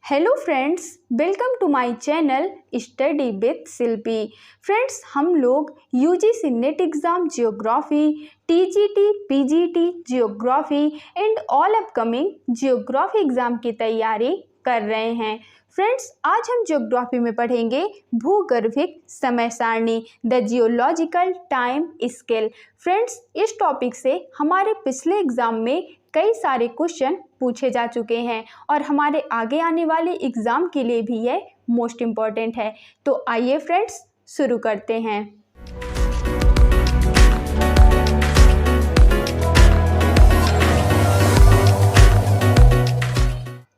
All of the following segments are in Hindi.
Hello friends, welcome to my channel study with Shilpi. Friends, हम लोग UGC NET exam geography, TGT, PGT geography and all upcoming geography exam की तैयारी कर रहे हैं। फ्रेंड्स, आज हम जियोग्राफी में पढ़ेंगे भूगर्भिक समय सारणी, the geological time scale. Friends, इस टॉपिक से हमारे पिछले एग्ज़ाम में कई सारे क्वेश्चन पूछे जा चुके हैं और हमारे आगे आने वाले एग्ज़ाम के लिए भी यह मोस्ट इम्पॉर्टेंट है। तो आइए फ्रेंड्स, शुरू करते हैं।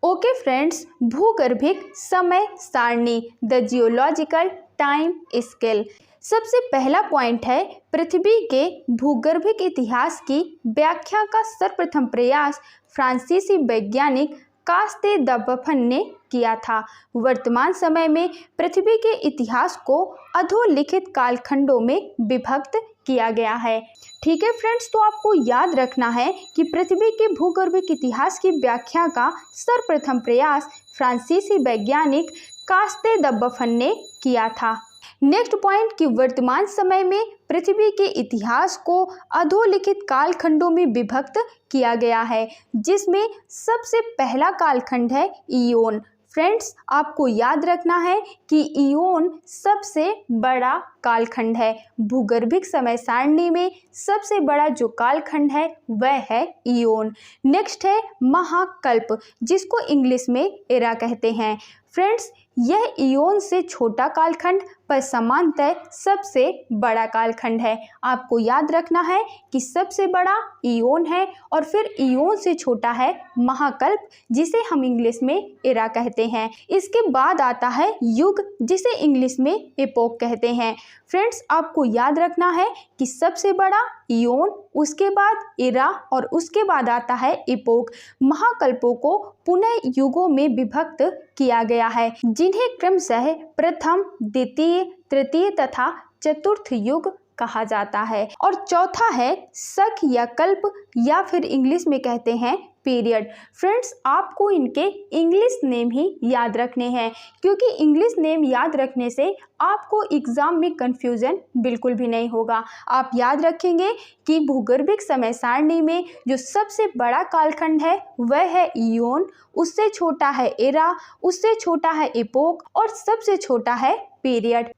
ओके फ्रेंड्स, भूगर्भिक समय सारणी, द जियोलॉजिकल टाइम स्केल। सबसे पहला पॉइंट है, पृथ्वी के भूगर्भिक इतिहास की व्याख्या का सर्वप्रथम प्रयास फ्रांसीसी वैज्ञानिक कास्ते द बफन ने किया था। वर्तमान समय में पृथ्वी के इतिहास को अधोलिखित कालखंडों में विभक्त किया गया है। ठीक है फ्रेंड्स, तो आपको याद रखना है कि पृथ्वी के भूगर्भिक इतिहास की व्याख्या का सर्वप्रथम प्रयास फ्रांसीसी वैज्ञानिक कास्ते द बफन ने किया था। नेक्स्ट पॉइंट कि वर्तमान समय में पृथ्वी के इतिहास को अधोलिखित कालखंडों में विभक्त किया गया है, जिसमें सबसे पहला कालखंड है इयोन। फ्रेंड्स, आपको याद रखना है कि इयोन सबसे बड़ा कालखंड है। भूगर्भिक समय सारणी में सबसे बड़ा जो कालखंड है वह है इयोन। नेक्स्ट है महाकल्प, जिसको इंग्लिश में एरा कहते हैं। फ्रेंड्स, यह इयोन से छोटा कालखंड पर समांतर सबसे बड़ा कालखंड है। आपको याद रखना है कि सबसे बड़ा इयोन है और फिर इयोन से छोटा है महाकल्प, जिसे हम इंग्लिश में एरा कहते हैं। इसके बाद आता है युग, जिसे इंग्लिश में एपोक कहते हैं। फ्रेंड्स, आपको याद रखना है कि सबसे बड़ा इयोन, उसके बाद एरा और उसके बाद आता है एपोक। महाकल्पों को पुनः युगों में विभक्त किया गया है, जिन्हें क्रमशः प्रथम, द्वितीय, तृतीय तथा चतुर्थ युग कहा जाता है। और चौथा है शक या कल्प, या फिर इंग्लिश में कहते हैं पीरियड। फ्रेंड्स, आपको इनके इंग्लिश नेम ही याद रखने हैं, क्योंकि इंग्लिश नेम याद रखने से आपको एग्जाम में कंफ्यूजन बिल्कुल भी नहीं होगा। आप याद रखेंगे कि भूगर्भिक समय सारणी में जो सबसे बड़ा कालखंड है वह है इयोन, उससे छोटा है एरा, उससे छोटा है एपोक और सबसे छोटा है पीरियड।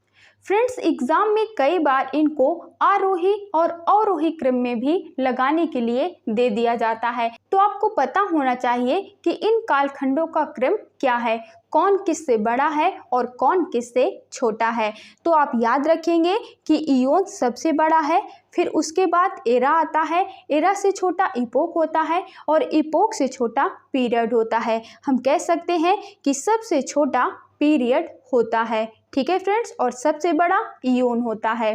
फ्रेंड्स, एग्जाम में कई बार इनको आरोही और अवरोही क्रम में भी लगाने के लिए दे दिया जाता है, तो आपको पता होना चाहिए कि इन कालखंडों का क्रम क्या है, कौन किससे बड़ा है और कौन किससे छोटा है। तो आप याद रखेंगे कि इयोन सबसे बड़ा है, फिर उसके बाद एरा आता है, एरा से छोटा इपोक होता है और इपोक से छोटा पीरियड होता है। हम कह सकते हैं कि सबसे छोटा पीरियड होता है। ठीक है फ्रेंड्स, और सबसे बड़ा इयोन होता है।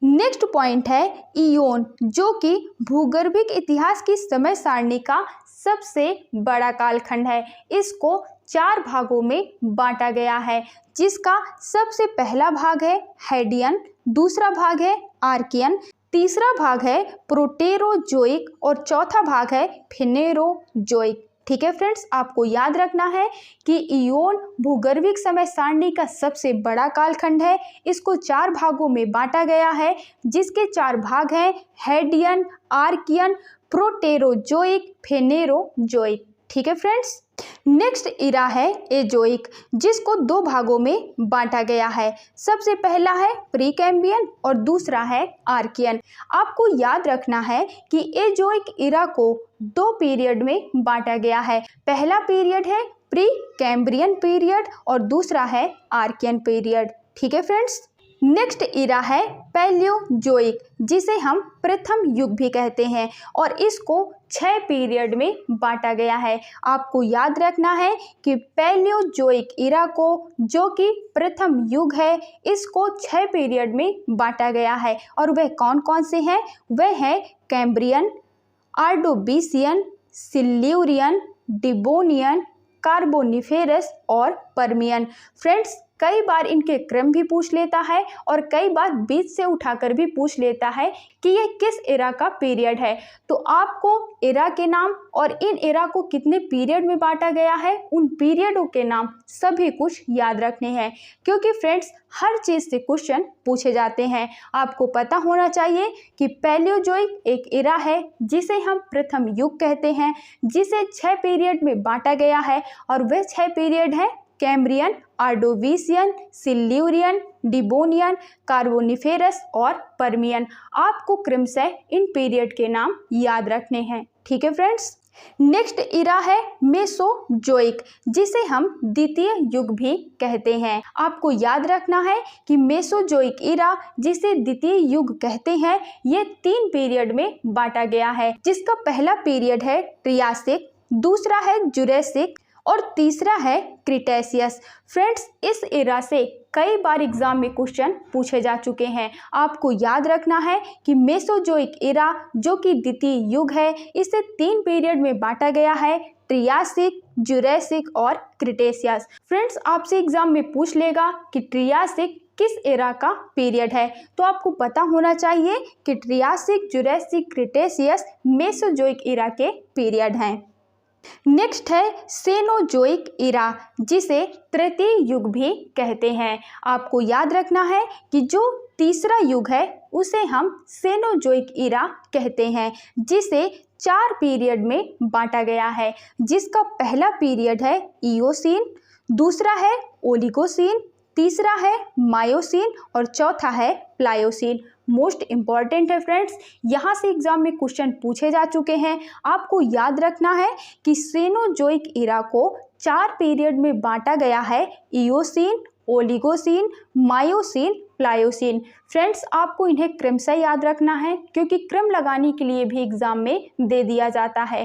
नेक्स्ट पॉइंट है इयोन, जो कि भूगर्भिक इतिहास की समय सारणी का सबसे बड़ा कालखंड है। इसको 4 भागों में बांटा गया है, जिसका सबसे पहला भाग है हैडियन, दूसरा भाग है आर्कियन, तीसरा भाग है प्रोटेरोजोइक और चौथा भाग है फेनेरोजोइक। ठीक है फ्रेंड्स, आपको याद रखना है कि इयोन भूगर्भिक समय सारणी का सबसे बड़ा कालखंड है। इसको 4 भागों में बांटा गया है, जिसके 4 भाग हैं हैडियन, आर्कियन, प्रोटेरोजोइक, फेनेरोजोइक। ठीक है फ्रेंड्स, नेक्स्ट इरा है एजोइक, जिसको 2 भागों में बांटा गया है। सबसे पहला है प्रीकैम्बियन और दूसरा है आर्कियन। आपको याद रखना है कि एजोइक इरा को 2 पीरियड में बांटा गया है। पहला पीरियड है प्रीकैम्ब्रियन पीरियड और दूसरा है आर्कियन पीरियड। ठीक है फ्रेंड्स, नेक्स्ट इरा है पैलियोजोइक, जिसे हम प्रथम युग भी कहते हैं और इसको 6 पीरियड में बांटा गया है। आपको याद रखना है कि पैलियोजोइक इरा को, जो कि प्रथम युग है, इसको 6 पीरियड में बांटा गया है और वह कौन कौन से हैं? वह है कैम्ब्रियन, आर्डोबिसियन, सिल्यूरियन, डिबोनियन, कार्बोनिफेरस और पर्मियन। फ्रेंड्स, कई बार इनके क्रम भी पूछ लेता है और कई बार बीच से उठाकर भी पूछ लेता है कि ये किस एरा का पीरियड है। तो आपको एरा के नाम और इन एरा को कितने पीरियड में बांटा गया है, उन पीरियडों के नाम सभी कुछ याद रखने हैं, क्योंकि फ्रेंड्स हर चीज़ से क्वेश्चन पूछे जाते हैं। आपको पता होना चाहिए कि पैलियोजोइक एक एरा है जिसे हम प्रथम युग कहते हैं, जिसे 6 पीरियड में बांटा गया है और वह 6 पीरियड है कैम्ब्रियन, आर्डोविशियन, सिल्यूरियन, डिबोनियन, कार्बोनिफेरस और पर्मियन। आपको क्रमशः इन पीरियड के नाम याद रखने हैं। ठीक है फ्रेंड्स। नेक्स्ट इरा है मेसोजोइक, जिसे हम द्वितीय युग भी कहते हैं। आपको याद रखना है कि मेसोजोइक इरा, जिसे द्वितीय युग कहते हैं, ये 3 पीरियड में बांटा गया है, जिसका पहला पीरियड है ट्रियासिक, दूसरा है जुरेसिक और तीसरा है क्रिटेशियस। फ्रेंड्स, इस एरा से कई बार एग्जाम में क्वेश्चन पूछे जा चुके हैं। आपको याद रखना है कि मेसोजोइक एरा, जो कि द्वितीय युग है, इसे 3 पीरियड में बांटा गया है, ट्रियासिक, जुरेसिक और क्रिटेशियस। फ्रेंड्स, आपसे एग्जाम में पूछ लेगा कि ट्रियासिक किस एरा का पीरियड है, तो आपको पता होना चाहिए कि Triassic, Jurassic, Cretaceous Mesozoic era के पीरियड हैं। नेक्स्ट है सेनोजोइक इरा, जिसे तृतीय युग भी कहते हैं। आपको याद रखना है कि जो तीसरा युग है उसे हम सेनोजोइक इरा कहते हैं, जिसे 4 पीरियड में बांटा गया है, जिसका पहला पीरियड है इयोसीन, दूसरा है ओलिगोसीन, तीसरा है मायोसीन और चौथा है प्लायोसीन। मोस्ट इम्पॉर्टेंट है फ्रेंड्स, यहाँ से एग्जाम में क्वेश्चन पूछे जा चुके हैं। आपको याद रखना है कि सेनोजोइक इरा को 4 पीरियड में बांटा गया है, Eocene, Oligocene, Miocene, Pliocene. Friends, आपको इन्हें क्रमशः याद रखना है, क्योंकि क्रम लगाने के लिए भी एग्जाम में दे दिया जाता है।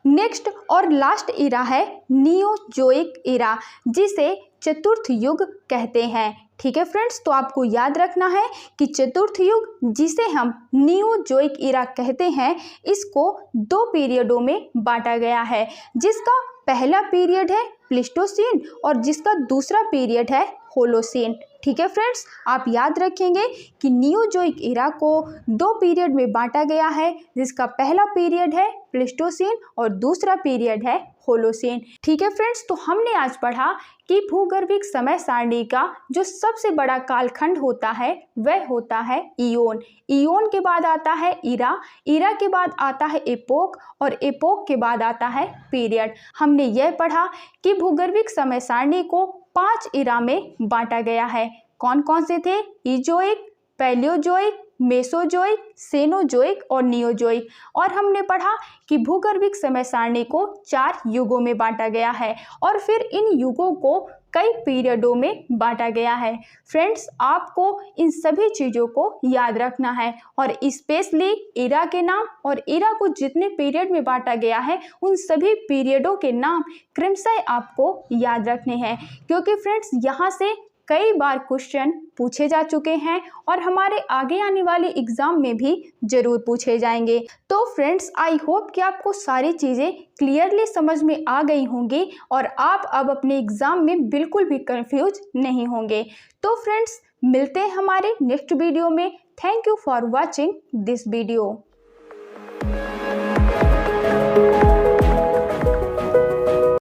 नेक्स्ट और लास्ट इरा है नियोजोइक इरा, जिसे चतुर्थ युग कहते हैं। ठीक है फ्रेंड्स, तो आपको याद रखना है कि चतुर्थ युग, जिसे हम नियोजोइक इरा कहते हैं, इसको 2 पीरियडों में बांटा गया है, जिसका पहला पीरियड है प्लीस्टोसीन और जिसका दूसरा पीरियड है होलोसीन। ठीक है फ्रेंड्स, आप याद रखेंगे कि नियोजोइक इरा को 2 पीरियड में बांटा गया है, जिसका पहला पीरियड है प्लीस्टोसीन और दूसरा पीरियड है होलोसीन। ठीक है फ्रेंड्स, तो हमने आज पढ़ा कि भूगर्भिक समय सारणी का जो सबसे बड़ा कालखंड होता है वह होता है इयोन। इयोन के बाद आता है इरा, इरा के बाद आता है एपोक और एपोक के बाद आता है पीरियड। हमने यह पढ़ा कि भूगर्भिक समय सारणी को 5 इरा में बांटा गया है। कौन कौन से थे? इजोइक, पैलियोजोइक, मेसोजोइक, सेनोजोइक और नियोजोइक। और हमने पढ़ा कि भूगर्भिक समय सारणी को 4 युगों में बांटा गया है और फिर इन युगों को कई पीरियडों में बांटा गया है। फ्रेंड्स, आपको इन सभी चीज़ों को याद रखना है और स्पेशली इरा के नाम और इरा को जितने पीरियड में बांटा गया है उन सभी पीरियडों के नाम क्रमशः आपको याद रखने हैं, क्योंकि फ्रेंड्स यहाँ से कई बार क्वेश्चन पूछे जा चुके हैं और हमारे आगे आने वाले एग्जाम में भी जरूर पूछे जाएंगे। तो फ्रेंड्स, आई होप कि आपको सारी चीज़ें क्लियरली समझ में आ गई होंगी और आप अब अपने एग्जाम में बिल्कुल भी कंफ्यूज नहीं होंगे। तो फ्रेंड्स, मिलते हैं हमारे नेक्स्ट वीडियो में। Thank you for watching this video.